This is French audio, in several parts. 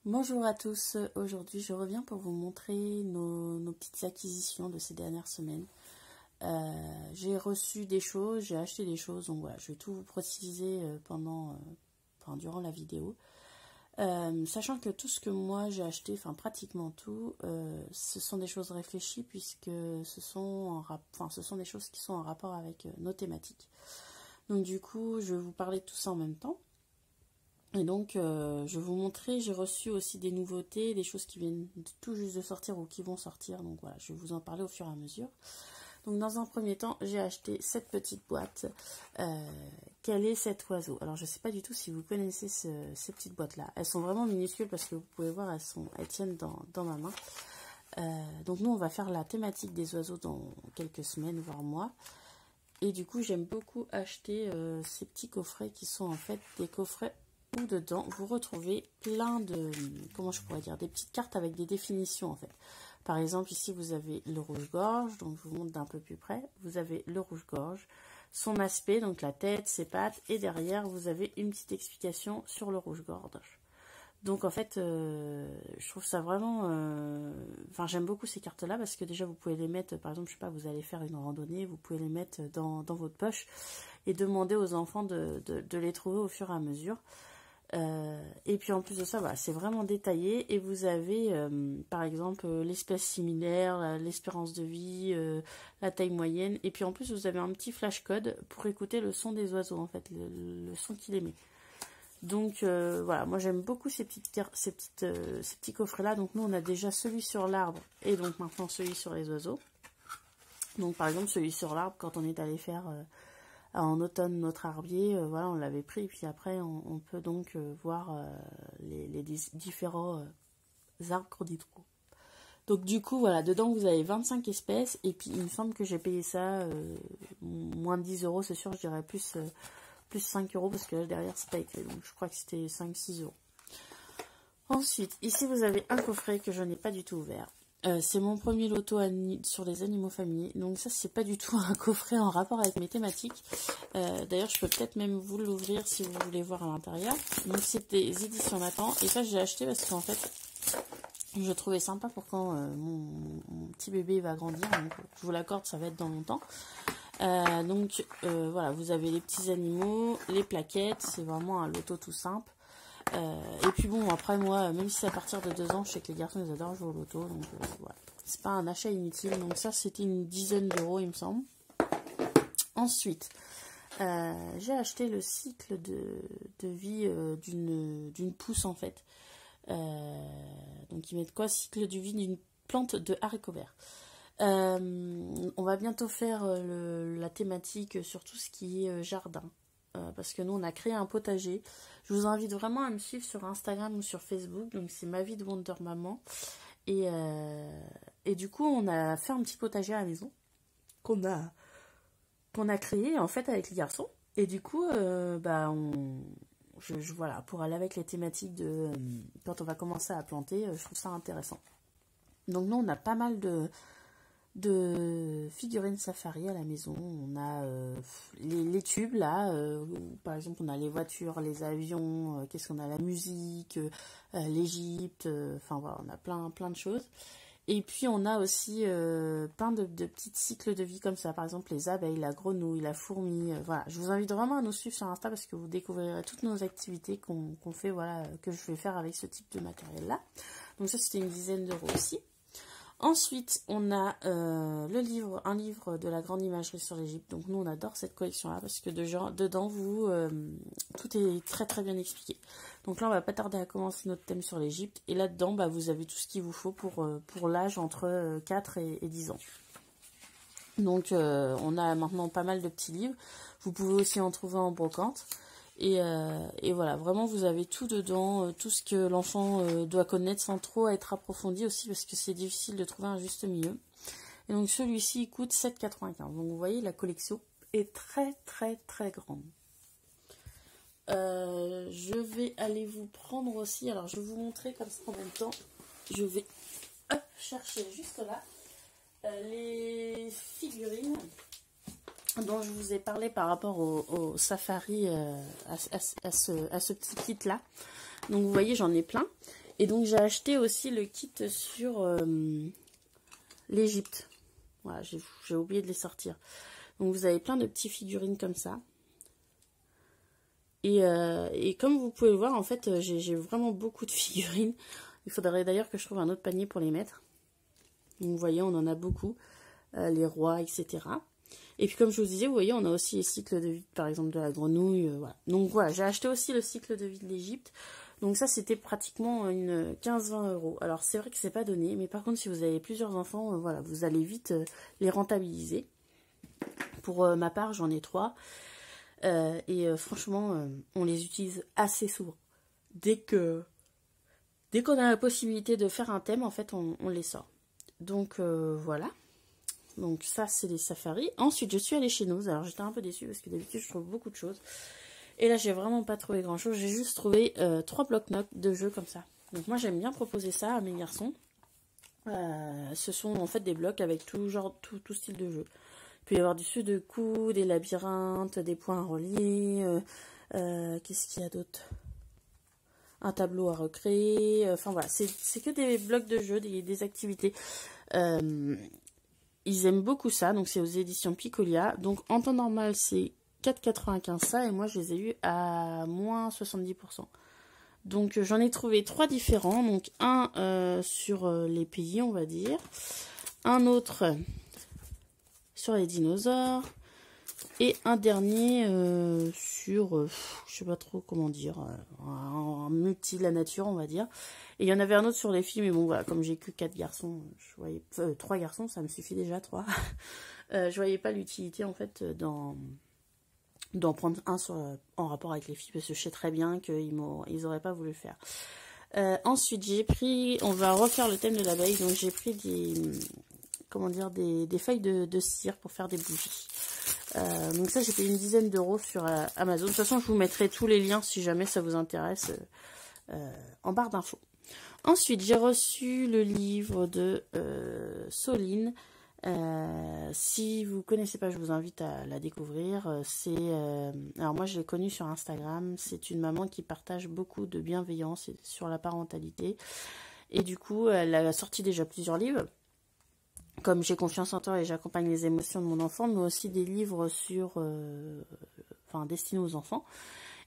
Bonjour à tous, aujourd'hui je reviens pour vous montrer nos petites acquisitions de ces dernières semaines. J'ai reçu des choses, j'ai acheté des choses, donc voilà, je vais tout vous préciser durant la vidéo. Sachant que tout ce que moi j'ai acheté, enfin pratiquement tout, ce sont des choses réfléchies puisque ce sont des choses qui sont en rapport avec nos thématiques. Donc du coup, je vais vous parler de tout ça en même temps. Et donc, je vais vous montrer, j'ai reçu aussi des nouveautés, des choses qui viennent tout juste de sortir ou qui vont sortir. Donc voilà, je vais vous en parler au fur et à mesure. Donc dans un premier temps, j'ai acheté cette petite boîte. Quel est cet oiseau? Alors je ne sais pas du tout si vous connaissez ces petites boîtes-là. Elles sont vraiment minuscules parce que vous pouvez voir, elles tiennent dans ma main. Donc nous, on va faire la thématique des oiseaux dans quelques semaines, voire mois. Et du coup, j'aime beaucoup acheter ces petits coffrets qui sont en fait des coffrets où dedans vous retrouvez plein de, comment je pourrais dire, des petites cartes avec des définitions en fait. Par exemple, ici vous avez le rouge-gorge, donc je vous montre d'un peu plus près. Vous avez le rouge-gorge, son aspect, donc la tête, ses pattes, et derrière vous avez une petite explication sur le rouge-gorge. Donc en fait, je trouve ça vraiment... Enfin, j'aime beaucoup ces cartes-là parce que déjà, vous pouvez les mettre, par exemple, je sais pas, vous allez faire une randonnée, vous pouvez les mettre dans votre poche et demander aux enfants de les trouver au fur et à mesure. Et puis en plus de ça, voilà, c'est vraiment détaillé et vous avez, par exemple, l'espèce similaire, l'espérance de vie, la taille moyenne. Et puis en plus, vous avez un petit flash code pour écouter le son des oiseaux, en fait, le son qu'il émet. Donc voilà, moi j'aime beaucoup ces petits coffrets là. Donc nous on a déjà celui sur l'arbre et donc maintenant celui sur les oiseaux. Donc par exemple celui sur l'arbre, quand on est allé faire en automne notre herbier, voilà, on l'avait pris. Et puis après on peut donc voir les différents arbres qu'on y trouve. Donc du coup voilà, dedans vous avez 25 espèces. Et puis il me semble que j'ai payé ça moins de 10 euros, c'est sûr, je dirais plus 5 euros parce que là derrière c'est pas écrit, donc je crois que c'était 5-6 euros. Ensuite, ici vous avez un coffret que je n'ai pas du tout ouvert. C'est mon premier loto sur les animaux familiers, donc ça c'est pas du tout un coffret en rapport avec mes thématiques. D'ailleurs je peux peut-être même vous l'ouvrir si vous voulez voir à l'intérieur. Donc c'est des éditions Nathan, et ça j'ai acheté parce qu'en fait je trouvais sympa pour quand mon petit bébé va grandir, donc je vous l'accorde, ça va être dans longtemps. Donc voilà, vous avez les petits animaux, les plaquettes, c'est vraiment un loto tout simple. Et puis bon, après moi, même si c'est à partir de 2 ans, je sais que les garçons ils adorent jouer au loto, donc voilà. C'est pas un achat inutile, donc ça c'était une dizaine d'euros il me semble. Ensuite, j'ai acheté le cycle de vie d'une pousse en fait. Donc ils mettent quoi? Cycle de vie d'une plante de haricots verts. On va bientôt faire la thématique sur tout ce qui est jardin. Parce que nous, on a créé un potager. Je vous invite vraiment à me suivre sur Instagram ou sur Facebook. Donc, c'est ma vie de Wonder Maman. Et du coup, on a fait un petit potager à la maison qu'on a créé en fait avec les garçons. Et du coup, voilà, pour aller avec les thématiques de quand on va commencer à planter, je trouve ça intéressant. Donc, nous, on a pas mal de figurines safari à la maison. On a les tubes là, par exemple on a les voitures, les avions, qu'est-ce qu'on a, la musique, l'Égypte, enfin voilà, on a plein de choses. Et puis on a aussi plein de petits cycles de vie comme ça, par exemple les abeilles, la grenouille, la fourmi, voilà. Je vous invite vraiment à nous suivre sur Insta parce que vous découvrirez toutes nos activités qu'on fait, voilà, que je vais faire avec ce type de matériel là. Donc ça c'était une dizaine d'euros aussi. Ensuite, on a un livre de la grande imagerie sur l'Égypte. Donc nous, on adore cette collection-là parce que dedans, tout est très très bien expliqué. Donc là, on va pas tarder à commencer notre thème sur l'Égypte. Et là-dedans, vous avez tout ce qu'il vous faut pour l'âge entre 4 et 10 ans. Donc on a maintenant pas mal de petits livres. Vous pouvez aussi en trouver en brocante. Et voilà, vraiment vous avez tout dedans, tout ce que l'enfant doit connaître sans trop être approfondi aussi parce que c'est difficile de trouver un juste milieu. Et donc celui-ci coûte 7,95 €. Donc vous voyez, la collection est très très très grande. Je vais aller vous prendre aussi, alors je vais vous montrer comme ça en même temps. Je vais chercher juste là les figurines dont je vous ai parlé par rapport au safari, à ce petit kit là. Donc vous voyez, j'en ai plein. Et donc j'ai acheté aussi le kit sur l'Égypte. Voilà, j'ai oublié de les sortir. Donc vous avez plein de petites figurines comme ça. Et comme vous pouvez le voir, en fait, j'ai vraiment beaucoup de figurines. Il faudrait d'ailleurs que je trouve un autre panier pour les mettre. Donc vous voyez, on en a beaucoup. Les rois, etc. Et puis comme je vous disais, vous voyez, on a aussi les cycles de vie, par exemple de la grenouille. Voilà. Donc voilà, j'ai acheté aussi le cycle de vie de l'Égypte. Donc ça, c'était pratiquement une 15-20 €. Alors c'est vrai que c'est pas donné, mais par contre, si vous avez plusieurs enfants, voilà, vous allez vite les rentabiliser. Pour ma part, j'en ai 3. Franchement, on les utilise assez souvent. Dès qu'on a la possibilité de faire un thème, en fait, on les sort. Donc voilà. Donc ça, c'est les safaris. Ensuite, je suis allée chez Noz. Alors j'étais un peu déçue parce que d'habitude, je trouve beaucoup de choses. Et là, j'ai vraiment pas trouvé grand chose. J'ai juste trouvé 3 blocs-notes de jeux comme ça. Donc moi, j'aime bien proposer ça à mes garçons. Ce sont en fait des blocs avec tout style de jeu. Il peut y avoir du sudoku, des labyrinthes, des points à relier. Qu'est-ce qu'il y a d'autre? Un tableau à recréer. Enfin voilà, c'est que des blocs de jeu, des activités. Ils aiment beaucoup ça. Donc c'est aux éditions Picolia. Donc en temps normal, c'est 4,95 ça. Et moi, je les ai eu à moins 70%. Donc j'en ai trouvé 3 différents. Donc un sur les pays, on va dire. Un autre sur les dinosaures. Et un dernier sur, je sais pas trop comment dire, un multi de la nature, on va dire. Et il y en avait un autre sur les filles, mais bon, voilà, comme j'ai que 4 garçons, je voyais, 3 garçons, ça me suffit déjà, 3. Je voyais pas l'utilité, en fait, d'en prendre un en rapport avec les filles, parce que je sais très bien qu'ils n'auraient pas voulu le faire. Ensuite, on va refaire le thème de l'abeille, donc j'ai pris des feuilles de cire pour faire des bougies. Donc ça, j'ai payé une dizaine d'euros sur Amazon. De toute façon, je vous mettrai tous les liens si jamais ça vous intéresse en barre d'infos. Ensuite, j'ai reçu le livre de Soline. Si vous ne connaissez pas, je vous invite à la découvrir. Alors moi, je l'ai connue sur Instagram. C'est une maman qui partage beaucoup de bienveillance sur la parentalité. Et du coup, elle a sorti déjà plusieurs livres. Comme J'ai confiance en toi et j'accompagne les émotions de mon enfant, mais aussi des livres destinés aux enfants.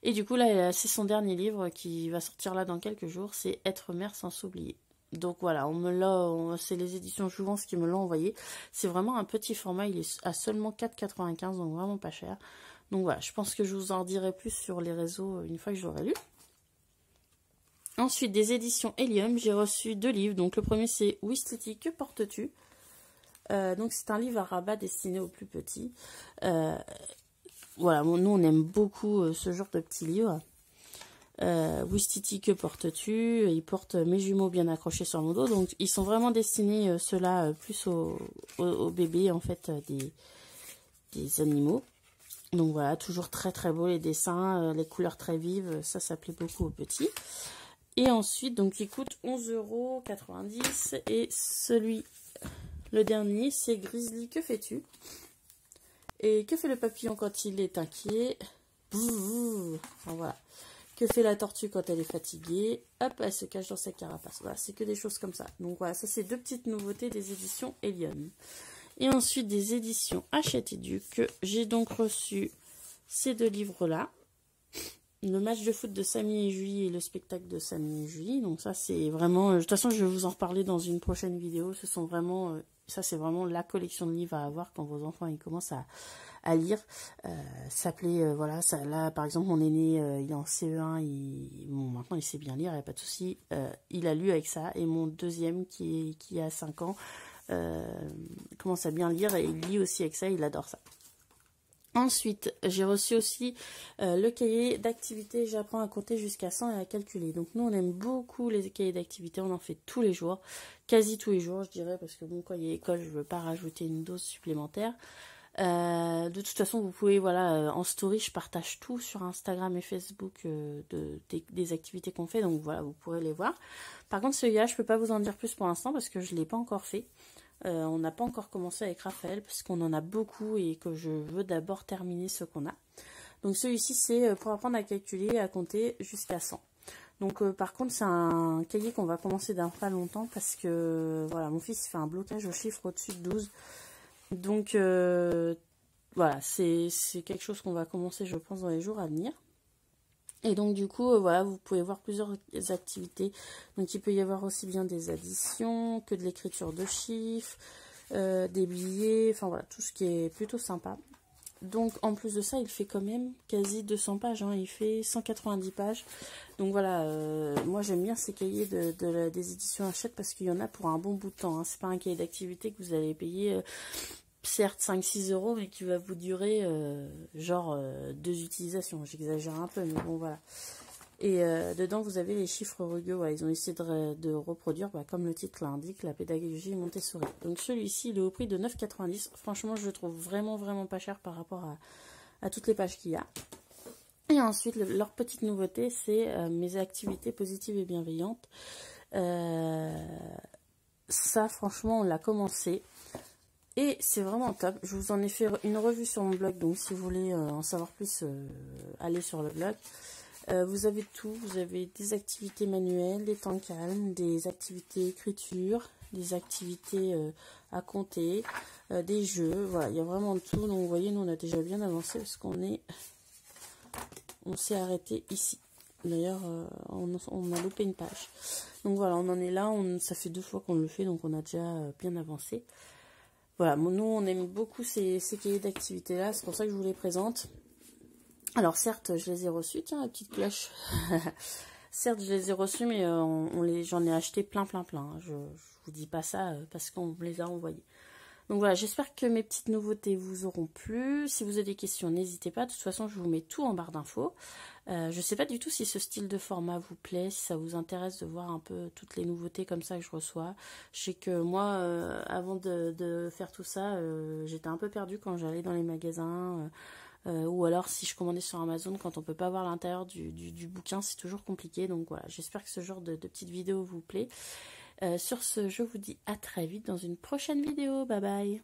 Et du coup, là, c'est son dernier livre qui va sortir là dans quelques jours, c'est Être mère sans s'oublier. Donc voilà, c'est les éditions Jouvence qui me l'ont envoyé. C'est vraiment un petit format, il est à seulement 4,95, donc vraiment pas cher. Donc voilà, je pense que je vous en dirai plus sur les réseaux une fois que je l'aurai lu. Ensuite, des éditions Helium, j'ai reçu 2 livres. Donc le premier, c'est Wistiti, que portes-tu ? Donc c'est un livre à rabat destiné aux plus petits. Voilà, nous on aime beaucoup ce genre de petits livres. Wistiti, que portes-tu? Il porte mes jumeaux bien accrochés sur mon dos. Donc ils sont vraiment destinés ceux-là plus aux bébés en fait des animaux. Donc voilà, toujours très très beau les dessins, les couleurs très vives, ça plaît beaucoup aux petits. Et ensuite, donc il coûte 11,90 € et le dernier, c'est Grizzly, que fais-tu? Et que fait le papillon quand il est inquiet? Enfin, voilà. Que fait la tortue quand elle est fatiguée? Hop, elle se cache dans sa carapace. Voilà, c'est que des choses comme ça. Donc voilà, ça c'est 2 petites nouveautés des éditions Helium. Et ensuite des éditions Hachette et Duc. J'ai donc reçu ces 2 livres-là. Le match de foot de Samy et Julie et le spectacle de Samy et Julie. Donc ça c'est vraiment... De toute façon, je vais vous en reparler dans une prochaine vidéo. Ce sont vraiment... Ça, c'est vraiment la collection de livres à avoir quand vos enfants ils commencent à lire. Ça plaît, voilà, ça, là, par exemple, mon aîné, il est en CE1, maintenant il sait bien lire, il n'y a pas de souci. Il a lu avec ça. Et mon deuxième, qui a 5 ans, commence à bien lire et il lit aussi avec ça, il adore ça. Ensuite, j'ai reçu aussi le cahier d'activité. J'apprends à compter jusqu'à 100 et à calculer. Donc nous, on aime beaucoup les cahiers d'activité. On en fait tous les jours, quasi tous les jours, je dirais, parce que bon, quand il y a école, je ne veux pas rajouter une dose supplémentaire. De toute façon, vous pouvez, voilà, en story, je partage tout sur Instagram et Facebook des activités qu'on fait. Donc voilà, vous pourrez les voir. Par contre, celui-là, je ne peux pas vous en dire plus pour l'instant parce que je ne l'ai pas encore fait. On n'a pas encore commencé avec Raphaël parce qu'on en a beaucoup et que je veux d'abord terminer ce qu'on a. Donc celui-ci, c'est pour apprendre à calculer et à compter jusqu'à 100. Donc par contre c'est un cahier qu'on va commencer dans pas longtemps parce que voilà, mon fils fait un blocage au chiffre au-dessus de 12. Donc voilà, c'est quelque chose qu'on va commencer je pense dans les jours à venir. Et donc du coup voilà, vous pouvez voir plusieurs activités. Donc il peut y avoir aussi bien des additions que de l'écriture de chiffres, des billets, enfin voilà, tout ce qui est plutôt sympa. Donc en plus de ça, il fait quand même quasi 200 pages, hein. Il fait 190 pages. Donc voilà, moi j'aime bien ces cahiers des éditions Hachette parce qu'il y en a pour un bon bout de temps, hein. C'est pas un cahier d'activité que vous allez payer, certes 5-6 euros, mais qui va vous durer genre 2 utilisations. J'exagère un peu, mais bon voilà. Et dedans, vous avez les chiffres rugueux. Ouais, ils ont essayé de reproduire, comme le titre l'indique, la pédagogie Montessori. Donc celui-ci, il est au prix de 9,90 €. Franchement, je le trouve vraiment, vraiment pas cher par rapport à toutes les pages qu'il y a. Et ensuite, leur petite nouveauté, c'est mes activités positives et bienveillantes. Ça, franchement, on l'a commencé. Et c'est vraiment top. Je vous en ai fait une revue sur mon blog. Donc, si vous voulez en savoir plus, allez sur le blog. Vous avez tout, vous avez des activités manuelles, des temps calmes, des activités écriture, des activités à compter, des jeux, voilà, il y a vraiment tout. Donc vous voyez, nous on a déjà bien avancé parce on s'est arrêté ici. D'ailleurs, on a loupé une page. Donc voilà, on en est là, ça fait 2 fois qu'on le fait, donc on a déjà bien avancé. Voilà, nous on aime beaucoup ces cahiers d'activités là, c'est pour ça que je vous les présente. Alors certes, je les ai reçus, tiens la petite cloche. Certes, je les ai reçus, mais j'en ai acheté plein. Je vous dis pas ça parce qu'on me les a envoyés. Donc voilà, j'espère que mes petites nouveautés vous auront plu. Si vous avez des questions, n'hésitez pas. De toute façon, je vous mets tout en barre d'infos. Je sais pas du tout si ce style de format vous plaît, si ça vous intéresse de voir un peu toutes les nouveautés comme ça que je reçois. Je sais que moi, avant de faire tout ça, j'étais un peu perdue quand j'allais dans les magasins. Ou alors si je commandais sur Amazon, quand on peut pas voir l'intérieur du bouquin, c'est toujours compliqué. Donc voilà, j'espère que ce genre de petites vidéos vous plaît. Sur ce, je vous dis à très vite dans une prochaine vidéo. Bye bye.